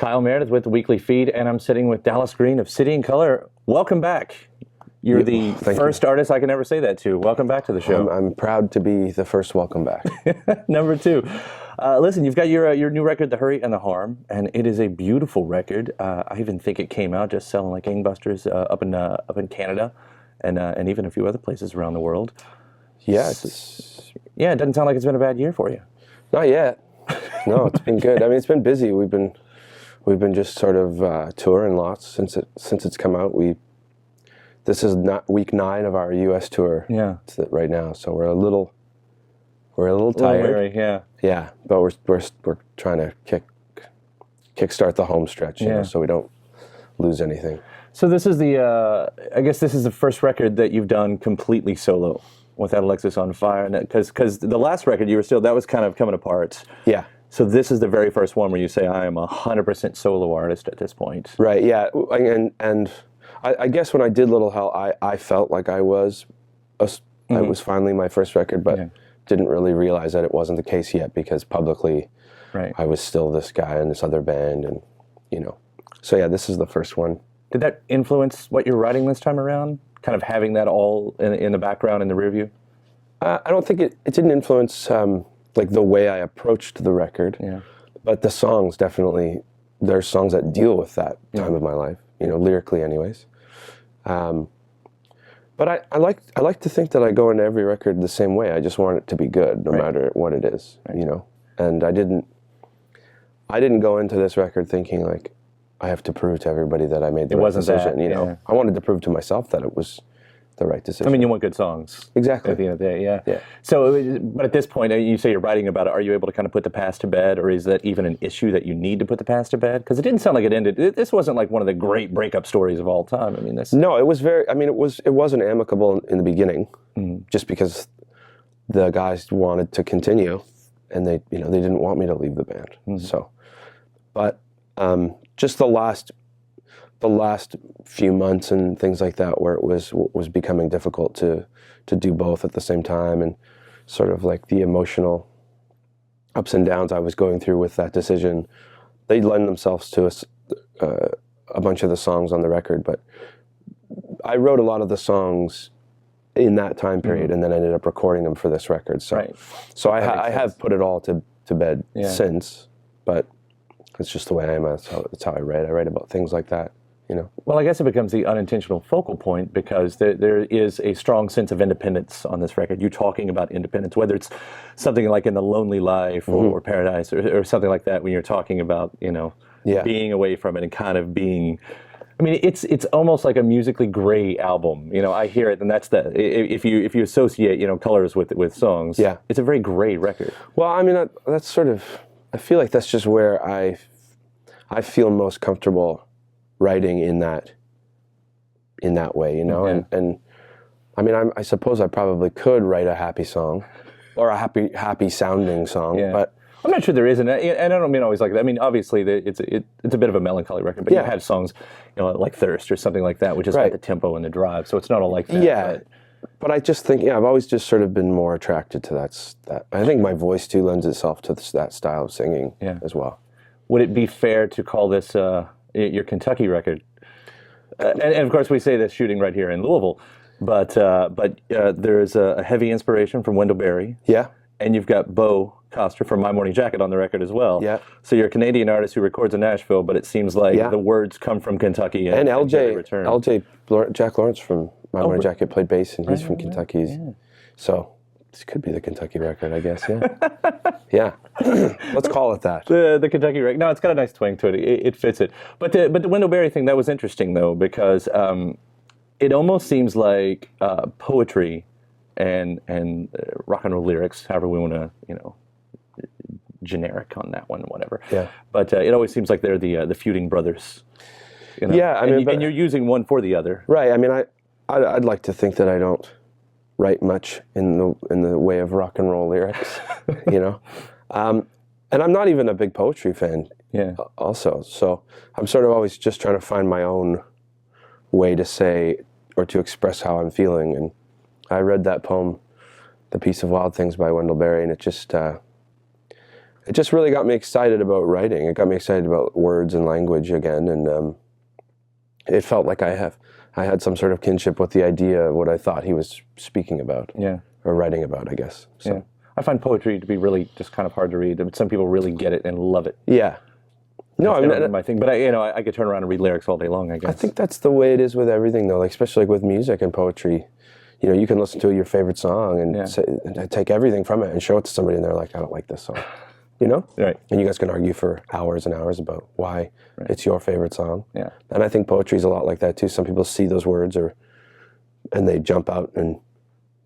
Kyle Meredith with the Weekly Feed, and I'm sitting with Dallas Green of City and Color. Welcome back. You're the first artist I can ever say that to. Welcome back to the show. I'm proud to be the first welcome back. Number two. Listen, you've got your new record, The Hurry and the Harm, and it is a beautiful record. I even think it came out just selling like gangbusters up in Canada and even a few other places around the world. Yeah, it doesn't sound like it's been a bad year for you. Not yet. No, it's been good. I mean, it's been busy. We've been just sort of touring lots since it's come out. This is not week 9 of our U.S. tour. Yeah, right now, so we're a little tired. Weary, yeah. Yeah, but we're trying to kickstart the home stretch, you know, so we don't lose anything. So this is I guess this is the first record that you've done completely solo without Alexis on Fire, because the last record that was kind of coming apart. Yeah. So this is the very first one where you say, I am 100% solo artist at this point. Right, yeah. And I guess when I did Little Hell, I felt like I was finally my first record, but didn't really realize that it wasn't the case yet, because publicly I was still this guy in this other band, and, you know. So yeah, this is the first one. Did that influence what you're writing this time around? Kind of having that all in the background, in the rear view? I don't think it didn't influence like the way I approached the record, but the songs definitely, there's songs that deal with that time of my life, you know, lyrically anyways. But I like to think that I go into every record the same way. I just want it to be good, no matter what it is, you know. And I didn't go into this record thinking like I have to prove to everybody that I made the right decision. You know, I wanted to prove to myself that it was the right decision. I mean, you want good songs. Exactly. At the end of the day, yeah. So, but at this point, you say you're writing about it. Are you able to kind of put the past to bed, or is that even an issue that you need to put the past to bed? Because it didn't sound like it ended. This wasn't like one of the great breakup stories of all time. I mean, No, it was very. I mean, it wasn't amicable in the beginning, just because the guys wanted to continue, and they didn't want me to leave the band. So, but just the last few months and things like that, where it was becoming difficult to do both at the same time, and sort of like the emotional ups and downs I was going through with that decision, they lend themselves to a bunch of the songs on the record. But I wrote a lot of the songs in that time period, and then ended up recording them for this record. So I have put it all to bed since, but it's just the way I am. That's how I write. I write about things like that. You know. Well, I guess it becomes the unintentional focal point, because there is a strong sense of independence on this record. You're talking about independence, whether it's something like in The Lonely Life or Paradise or something like that, when you're talking about, you know, being away from it and kind of being. I mean, it's almost like a musically gray album. You know, I hear it, and that's if you associate, you know, colors with songs. Yeah, it's a very gray record. Well, I mean, that's sort of. I feel like that's just where I feel most comfortable writing in that way, you know. And I mean, I suppose I probably could write a happy song or a happy sounding song, but I'm not sure there isn't, and I don't mean always like that. I mean, obviously it's a bit of a melancholy record, but you have songs, you know, like Thirst or something like that, which is got the tempo and the drive, so it's not all like that. Yeah, but I just think, I've always just sort of been more attracted to that. I think my voice too lends itself to that style of singing as well. Would it be fair to call this your Kentucky record? And of course, we say this shooting right here in Louisville, but there's a heavy inspiration from Wendell Berry. Yeah. And you've got Bo Coster from My Morning Jacket on the record as well. Yeah. So you're a Canadian artist who records in Nashville, but it seems like the words come from Kentucky. And Jack Lawrence from My Morning Jacket played bass, and he's from Kentucky. So this could be the Kentucky record, I guess. Yeah. Let's call it that. The Kentucky record. No, it's got a nice twang to it. It fits it. But the Wendell Berry thing, that was interesting though, because it almost seems like poetry and rock and roll lyrics, however we want to, you know, generic on that one, whatever. Yeah. But it always seems like they're the feuding brothers. You know? Yeah, I mean, and you're using one for the other. Right. I mean, I'd like to think that I don't write much in the way of rock and roll lyrics, you know. And I'm not even a big poetry fan. Also, so I'm sort of always just trying to find my own way to say or to express how I'm feeling. And I read that poem, "The Piece of Wild Things" by Wendell Berry, and it just it just really got me excited about writing. It got me excited about words and language again, and it felt like I had some sort of kinship with the idea of what I thought he was speaking about, or writing about, I guess. So. Yeah. I find poetry to be really just kind of hard to read. Some people really get it and love it. Yeah. No, That's never my thing. But I could turn around and read lyrics all day long, I guess. I think that's the way it is with everything, though. Like especially like with music and poetry, you can listen to your favorite song and take everything from it and show it to somebody, and they're like, I don't like this song. Right. And you guys can argue for hours and hours about why it's your favorite song. Yeah. And I think poetry is a lot like that too. Some people see those words and they jump out and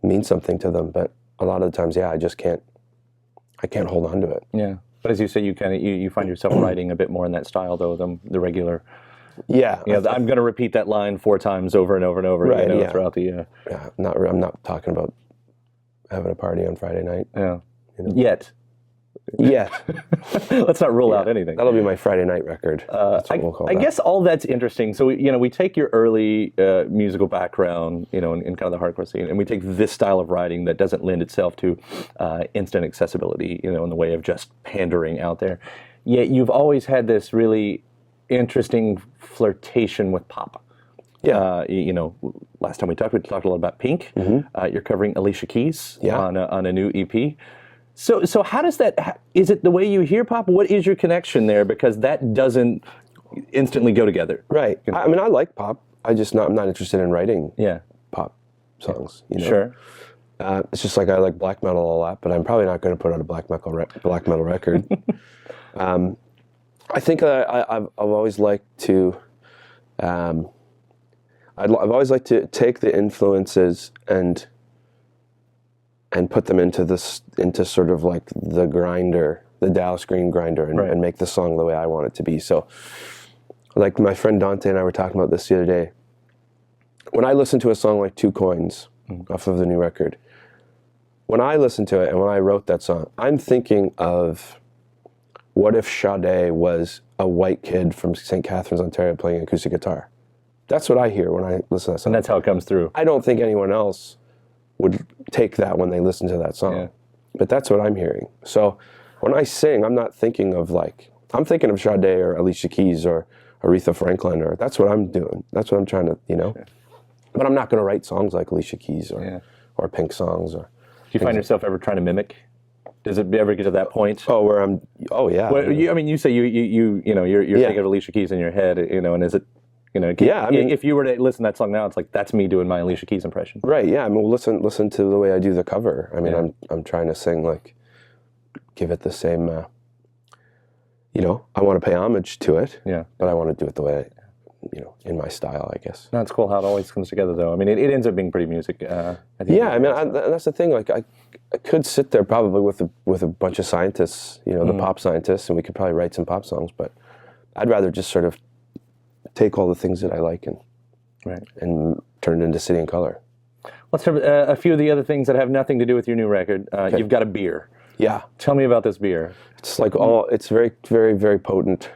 mean something to them, but a lot of the times, I can't hold on to it. Yeah. But as you say, you find yourself writing a bit more in that style though than the regular. Yeah. I'm going to repeat that line 4 times over and over and over throughout the year. Yeah. I'm not talking about having a party on Friday night. Yeah. Yet. Let's not rule out anything. That'll be my Friday night record. That's what we'll call that. I guess all that's interesting. So we take your early musical background, in kind of the hardcore scene, and we take this style of writing that doesn't lend itself to instant accessibility, in the way of just pandering out there. Yet you've always had this really interesting flirtation with pop. Yeah. Last time we talked a lot about Pink. Mm-hmm. You're covering Alicia Keys on a new EP. So how does that, is it the way you hear pop? What is your connection there? Because that doesn't instantly go together. Right. I mean, I like pop. I'm not interested in writing pop songs. Sure. It's just like I like black metal a lot, but I'm probably not going to put out a black metal record. I think I've always liked to, I've always liked to take the influences and put them into sort of like the grinder, the Dallas Green grinder, and make the song the way I want it to be. So, like my friend Dante and I were talking about this the other day. When I listen to a song like Two Coins off of the new record, when I listen to it and when I wrote that song, I'm thinking of what if Sade was a white kid from St. Catharines, Ontario playing acoustic guitar. That's what I hear when I listen to that song. And that's how it comes through. I don't think anyone else would take that when they listen to that song. But that's what I'm hearing. So when I sing, I'm not thinking of I'm thinking of Sade or Alicia Keys or Aretha Franklin, or that's what I'm doing. That's what I'm trying to, But I'm not going to write songs like Alicia Keys or Pink songs. Do you find yourself ever trying to mimic? Does it ever get to that point? Yeah. Well, you say you're thinking of Alicia Keys in your head, and is it, if you were to listen to that song now, it's like, that's me doing my Alicia Keys impression. Right, yeah. I mean, listen to the way I do the cover. I mean, I'm trying to sing, give it the same, I want to pay homage to it, but I want to do it the way, in my style, I guess. No, it's cool how it always comes together, though. I mean, it ends up being pretty music. That's the thing. I could sit there probably with a bunch of scientists, the pop scientists, and we could probably write some pop songs, but I'd rather just sort of take all the things that I like and turn it into City and Color. Let's have a few of the other things that have nothing to do with your new record. Okay. You've got a beer. Yeah. Tell me about this beer. It's it's very, very, very potent,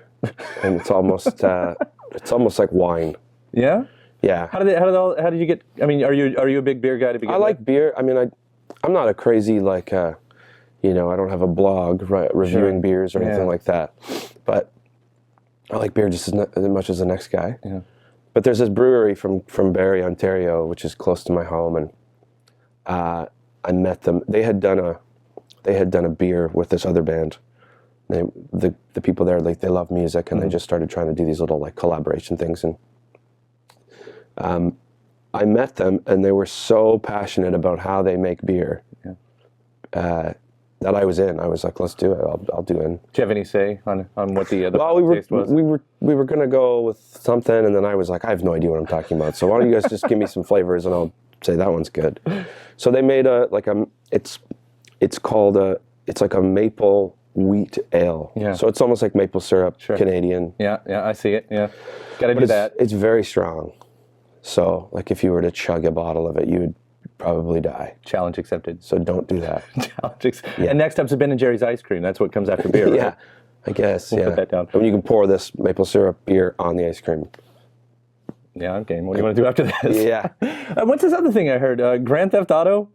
and it's almost like wine. Yeah. Yeah. How did you get? I mean, are you a big beer guy to begin with? I like beer. I mean, I'm not a crazy I don't have a blog reviewing beers or anything like that, but I like beer just as much as the next guy. Yeah. But there's this brewery from Barrie, Ontario, which is close to my home, and I met them. They had done a beer with this other band. The people there, they love music, and they just started trying to do these little collaboration things. And I met them, and they were so passionate about how they make beer. That I was in. I was like, let's do it. I'll do it. Do you have any say on what the taste was? We were going to go with something, and then I was like, I have no idea what I'm talking about. So why don't you guys just give me some flavors, and I'll say that one's good. So they made it's like a maple wheat ale. Yeah. So it's almost like maple syrup, Canadian. Yeah, I see it. Yeah, got to do that. It's very strong. So if you were to chug a bottle of it, you would probably die. Challenge accepted. So don't do that. And next up's a Ben and Jerry's ice cream. That's what comes after beer, right? Yeah, I guess. We'll put that down. And you can pour this maple syrup beer on the ice cream. Yeah, I'm game. What do you want to do after this? Yeah. What's this other thing I heard? Grand Theft Auto?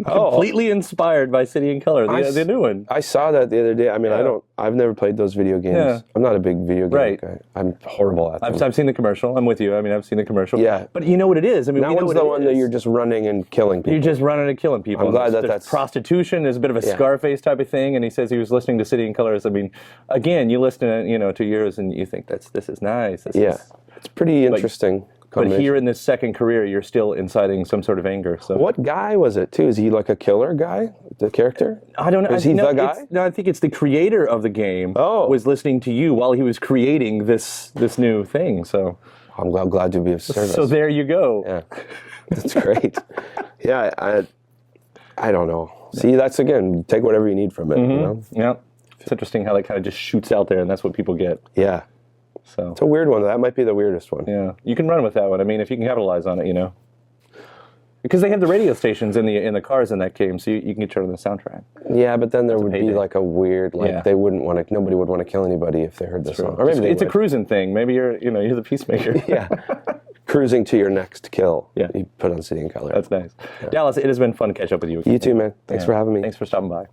completely inspired by City and Color, the new one. I saw that the other day. I mean, I've never played those video games. Yeah. I'm not a big video game Right. guy. I'm horrible at them. I've seen the commercial. I'm with you. I mean, I've seen the commercial. Yeah. But you know what it is? I mean, that we know one's what the it one is. that you're just running and killing people. You're just running and killing people. I'm glad There's that's prostitution. There's a bit of a Scarface type of thing, and he says he was listening to City and Colors. I mean, again, you listen to yours and you think this is nice. This is, it's pretty interesting. but here in this second career, you're still inciting some sort of anger. So what guy was it too? Is he like a killer guy? The character? I don't know. Is he the guy? No, I think it's the creator of the game was listening to you while he was creating this new thing. So I'm glad to be of service. So there you go. Yeah, that's great. Yeah, I don't know. See, that's again, take whatever you need from it. You know? Yeah, it's interesting how that kind of just shoots out there, and that's what people get. Yeah. So it's a weird one. That might be the weirdest one. Yeah, you can run with that one. I mean, if you can capitalize on it, because they have the radio stations in the cars in that game, so you can get on the soundtrack. Yeah, but then there would be like a weird, they wouldn't want to. Nobody would want to kill anybody if they heard this song. Or maybe it's a cruising thing. Maybe you're the peacemaker. Yeah, cruising to your next kill. Yeah, you put on City and Color. That's nice. Yeah. Dallas, it has been fun to catch up with you again. You too, man. Thanks for having me. Thanks for stopping by.